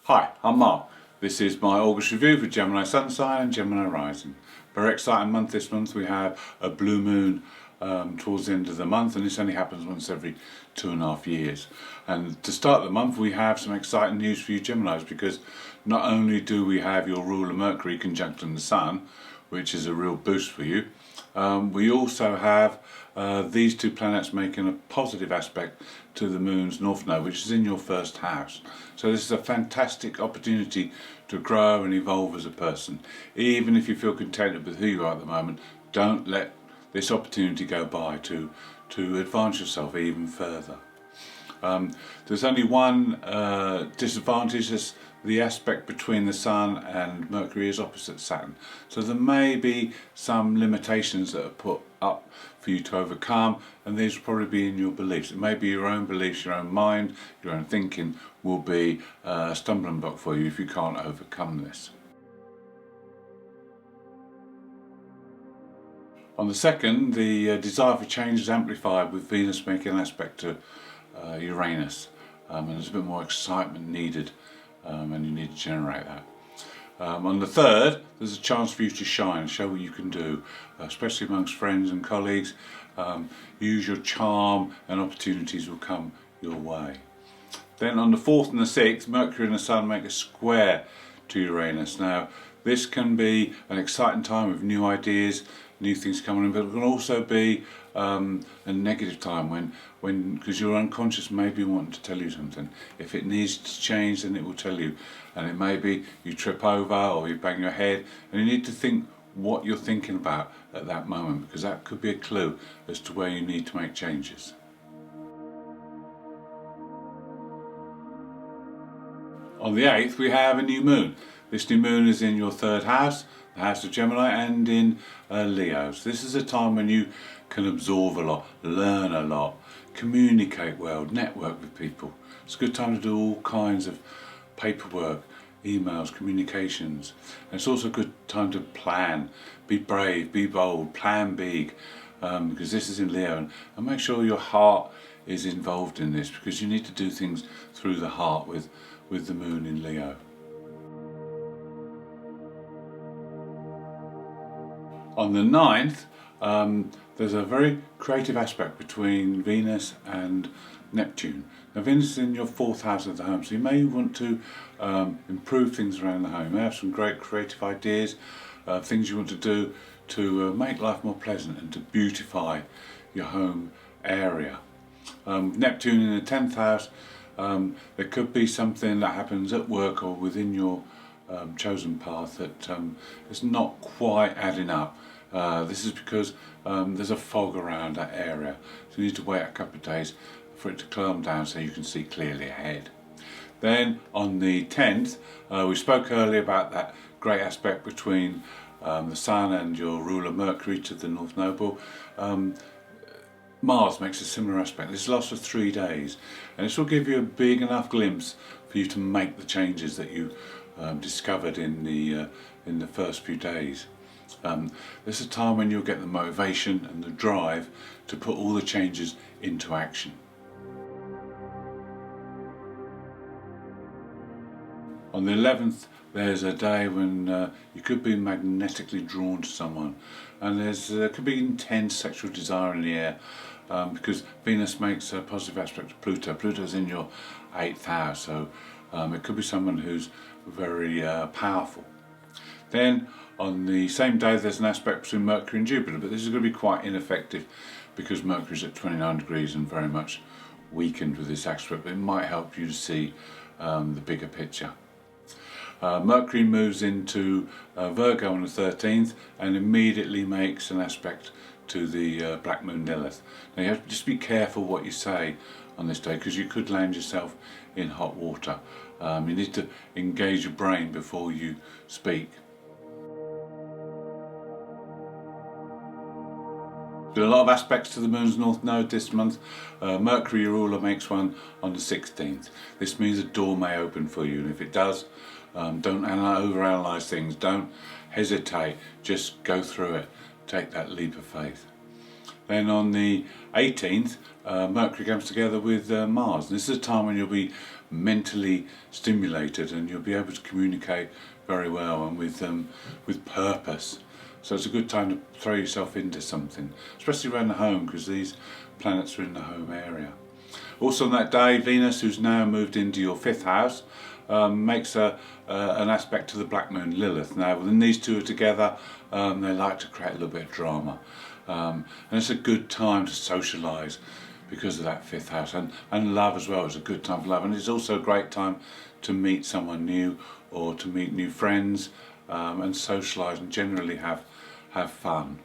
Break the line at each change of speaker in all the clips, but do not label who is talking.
Hi, I'm Mark. This is my August review for Gemini Sun sign and Gemini rising. Very exciting month this month. We have a blue moon towards the end of the month, and this only happens once every 2.5 years. And to start the month we have some exciting news for you Geminis, because not only do we have your ruler Mercury conjuncting the Sun, which is a real boost for you, we also have these two planets making a positive aspect to the moon's north node, which is in your first house. So this is a fantastic opportunity to grow and evolve as a person. Even if you feel contented with who you are at the moment, don't let this opportunity go by to advance yourself even further. There's only one disadvantage, is the aspect between the Sun and Mercury is opposite Saturn. So there may be some limitations that are put up for you to overcome, and these will probably be in your beliefs. It may be your own beliefs, your own mind, your own thinking will be a stumbling block for you if you can't overcome this. On the second, the desire for change is amplified with Venus making an aspect to Uranus, and there's a bit more excitement needed, and you need to generate that. On the third, there's a chance for you to shine, show what you can do, especially amongst friends and colleagues. Use your charm and opportunities will come your way. Then on the fourth and the sixth, Mercury and the Sun make a square to Uranus. Now this can be an exciting time with new ideas, new things coming in, but it can also be a negative time when because your unconscious may be wanting to tell you something. If it needs to change, then it will tell you, and it may be you trip over or you bang your head, and you need to think what you're thinking about at that moment, because that could be a clue as to where you need to make changes. On the 8th we have a new moon. This new moon is in your third house, the house of Gemini, and in Leo. So this is a time when you can absorb a lot, learn a lot, communicate well, network with people. It's a good time to do all kinds of paperwork, emails, communications. And it's also a good time to plan, be brave, be bold, plan big, because this is in Leo, and make sure your heart is involved in this, because you need to do things through the heart with the moon in Leo. On the 9th, there's a very creative aspect between Venus and Neptune. Now Venus is in your fourth house of the home, so you may want to improve things around the home. You may have some great creative ideas, things you want to do to make life more pleasant and to beautify your home area. Neptune in the 10th house, there could be something that happens at work or within your chosen path that is not quite adding up. This is because there's a fog around that area, so you need to wait a couple of days for it to calm down so you can see clearly ahead. Then on the 10th, we spoke earlier about that great aspect between the Sun and your ruler Mercury to the North Node. Mars makes a similar aspect. This lasts for 3 days, and this will give you a big enough glimpse for you to make the changes that you discovered in the first few days. This is a time when you'll get the motivation and the drive to put all the changes into action. On the 11th, there's a day when you could be magnetically drawn to someone, and there could be intense sexual desire in the air, because Venus makes a positive aspect to Pluto. Pluto's in your 8th house, so it could be someone who's very powerful. Then on the same day there's an aspect between Mercury and Jupiter, but this is going to be quite ineffective because Mercury's at 29 degrees and very much weakened with this aspect, but it might help you to see the bigger picture. Mercury moves into Virgo on the 13th and immediately makes an aspect to the black moon Lilith. Now you have to just be careful what you say on this day, because you could land yourself in hot water. You need to engage your brain before you speak. There are a lot of aspects to the moon's north node this month. Mercury, your ruler, makes one on the 16th. This means a door may open for you, and if it does, don't overanalyze things, don't hesitate, just go through it, take that leap of faith. Then on the 18th, Mercury comes together with Mars. This is a time when you'll be mentally stimulated, and you'll be able to communicate very well and with purpose. So it's a good time to throw yourself into something, especially around the home, because these planets are in the home area. Also on that day, Venus, who's now moved into your 5th house, makes an aspect to the black moon Lilith. Now when these two are together, they like to create a little bit of drama, and it's a good time to socialise because of that 5th house, and love as well is a good time for love, and it's also a great time to meet someone new or to meet new friends, and socialise and generally have fun.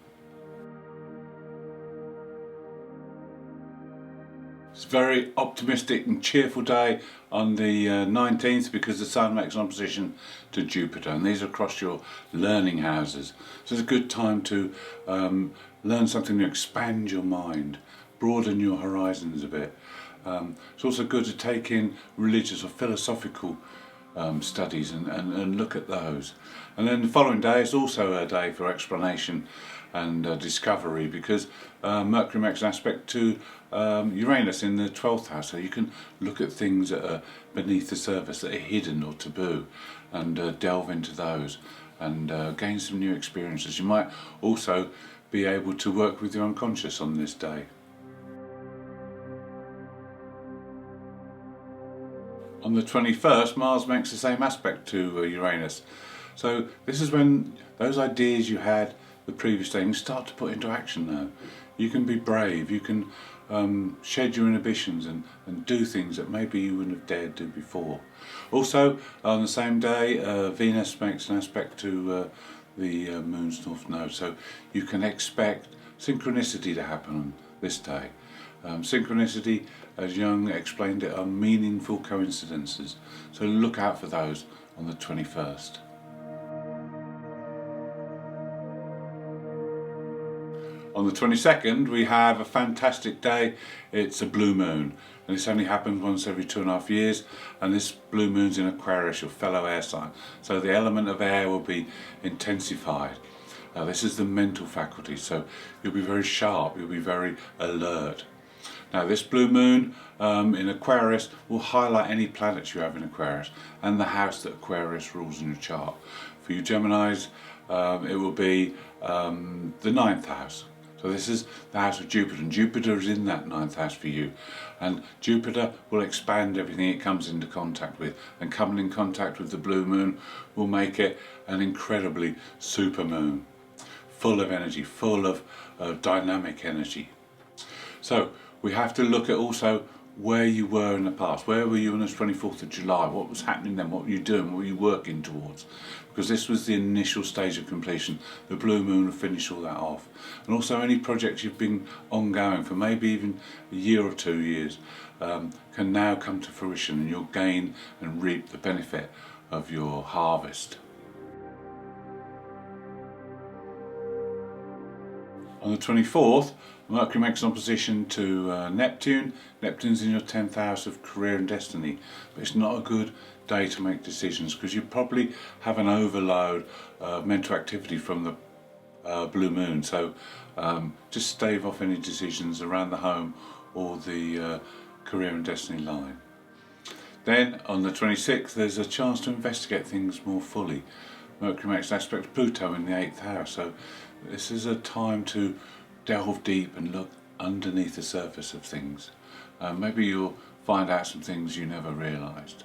It's a very optimistic and cheerful day on the 19th because the Sun makes an opposition to Jupiter, and these are across your learning houses. So it's a good time to learn something new, expand your mind, broaden your horizons a bit. It's also good to take in religious or philosophical studies and look at those. And then the following day is also a day for explanation and discovery, because Mercury makes an aspect to Uranus in the 12th house, so you can look at things that are beneath the surface, that are hidden or taboo, and delve into those and gain some new experiences. You might also be able to work with your unconscious on this day. On the 21st, Mars makes the same aspect to Uranus. So this is when those ideas you had the previous day you start to put into action now. You can be brave, you can shed your inhibitions and do things that maybe you wouldn't have dared do before. Also, on the same day, Venus makes an aspect to the Moon's North Node, so you can expect synchronicity to happen on this day. Synchronicity, as Jung explained it, are meaningful coincidences, so look out for those on the 21st. On the 22nd we have a fantastic day. It's a blue moon, and this only happens once every 2.5 years, and this blue moon's in Aquarius, your fellow air sign, so the element of air will be intensified. This is the mental faculty, so you'll be very sharp, you'll be very alert. Now this blue moon in Aquarius will highlight any planets you have in Aquarius and the house that Aquarius rules in your chart. For you Geminis, it will be the 9th house. So this is the house of Jupiter, and Jupiter is in that 9th house for you. And Jupiter will expand everything it comes into contact with, and coming in contact with the blue moon will make it an incredibly super moon, full of energy, full of dynamic energy. So we have to look at also where you were in the past. Where were you on the 24th of July? What was happening then? What were you doing? What were you working towards? Because this was the initial stage of completion. The blue moon will finish all that off. And also any projects you've been ongoing for maybe even a year or 2 years can now come to fruition, and you'll gain and reap the benefit of your harvest. On the 24th, Mercury makes an opposition to Neptune. Neptune's in your 10th house of career and destiny, but it's not a good day to make decisions because you probably have an overload of mental activity from the blue moon, so just stave off any decisions around the home or the career and destiny line. Then on the 26th there's a chance to investigate things more fully. Mercury makes an aspect to Pluto in the 8th house, so this is a time to delve deep and look underneath the surface of things. Maybe you'll find out some things you never realised.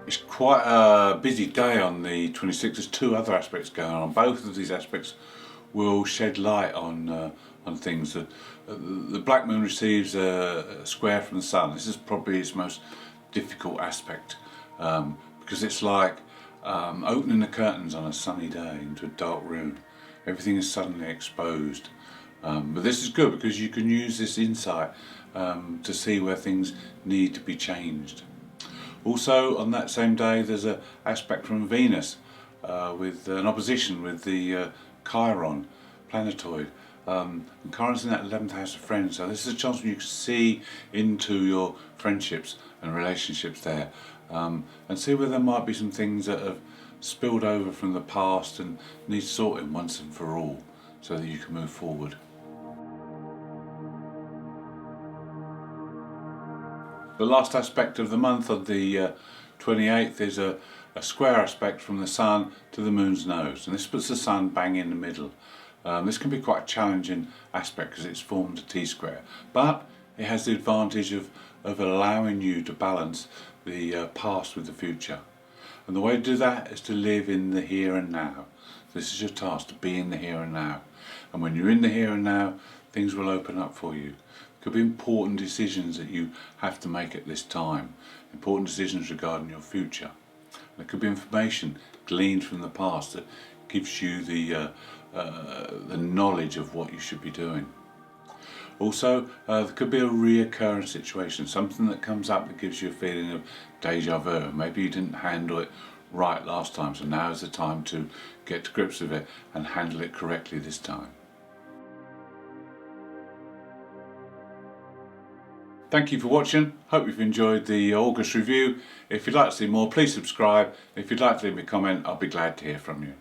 It's quite a busy day on the 26th. There's 2 other aspects going on. Both of these aspects will shed light on things. The black moon receives a square from the sun. This is probably its most difficult aspect because it's like opening the curtains on a sunny day into a dark room. Everything is suddenly exposed. But this is good because you can use this insight to see where things need to be changed. Also on that same day there's an aspect from Venus with an opposition with the Chiron planetoid. And Chiron's in that 11th house of friends, so this is a chance when you can see into your friendships and relationships there, and see where there might be some things that have spilled over from the past and need sorting once and for all so that you can move forward. The last aspect of the month, on the 28th, is a square aspect from the Sun to the Moon's nose, and this puts the Sun bang in the middle. This can be quite a challenging aspect because it's formed a T-square, but it has the advantage of allowing you to balance the past with the future. And the way to do that is to live in the here and now. This is your task, to be in the here and now. And when you're in the here and now, things will open up for you. There could be important decisions that you have to make at this time, important decisions regarding your future. There could be information gleaned from the past that gives you the knowledge of what you should be doing. Also, there could be a reoccurring situation, something that comes up that gives you a feeling of deja vu. Maybe you didn't handle it right last time, so now is the time to get to grips with it and handle it correctly this time. Thank you for watching. Hope you've enjoyed the August review. If you'd like to see more, please subscribe. If you'd like to leave me a comment, I'll be glad to hear from you.